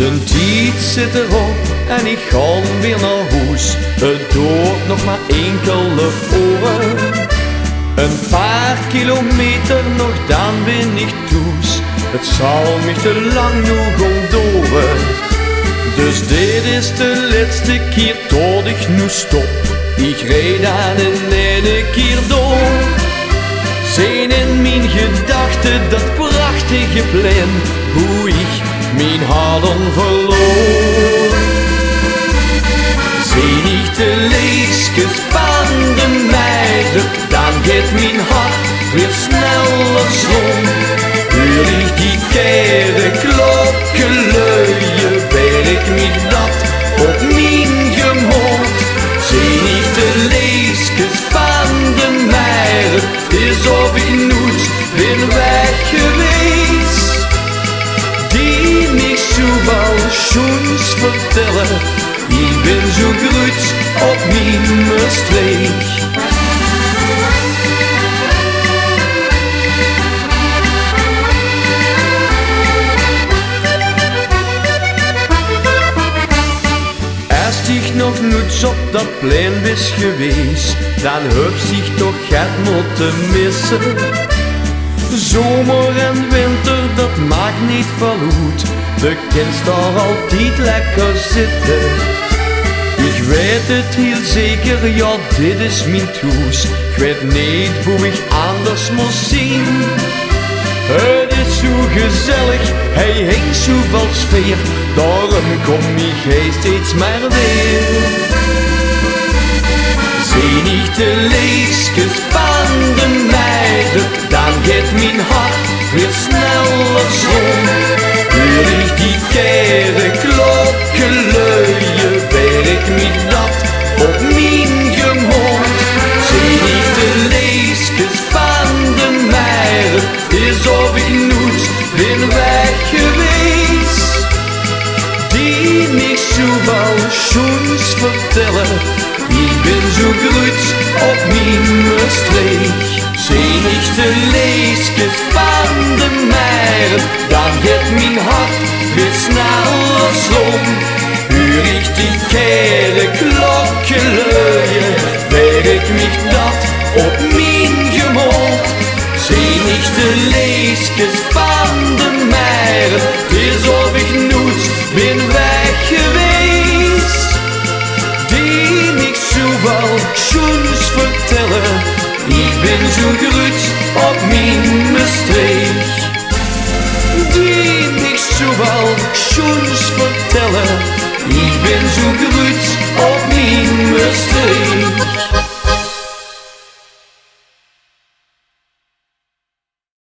De tijd zit erop en ik ga weer naar huis. Het duurt nog maar enkele uren. Een paar kilometer nog, dan ben ik thuis. Het zal me te lang nog ondoren. Dus dit is de laatste keer tot ik nu stop. Ik rijd dan in één keer door. Zijn in mijn gedachten dat prachtige plein, hoe ik mijn hadden verloor. Zijn ik de leesjes van de meiden, dan gaat mijn hart weer sneller slaan. Hoor ik die kere klokken luien, weet ik niet dat op mijn gemoed. Zijn ik de leesjes van de meiden, is of ik nooit ben weg geweest. Die niks zowel schoens vertellen, ik ben zo groot op mijn streek. Als ik nog nooit op dat plein was geweest, dan heb ik toch het moeten missen. Zomer en winter, dat maakt niet veel uit. Je kunt daar altijd lekker zitten. Ik weet het heel zeker, ja dit is mijn thuis. Ik weet niet hoe ik anders moet zien. Het is zo gezellig, hij heeft zoveel sfeer. Daarom kom ik steeds maar weer. Zijn ik de leesjes van de meiden, dan gaat mijn hart weer sneller slaan. Hoor ik die kere klokken luien, weet ik niet dat op mijn gemoed. Zijn ik de leesjes van de meiden, is of ik nooit ben weg geweest. Die niks zowel schoens vertellen, ik ben zo groot op mijn streek. Zijn ik de leesjes van de meiden, dan gaat mijn hart weer sneller slaan. Hoor ik die kere klokken luien, weet ik niet dat op mijn gemoed. Zijn ik de leesjes van de meiden, is of ik nooit ben weg geweest. Die niks zowel schoens vertellen, ik ben zo groot op mijn streek. Die niks zowel schoens vertellen, ik ben zo groot op mijn streek.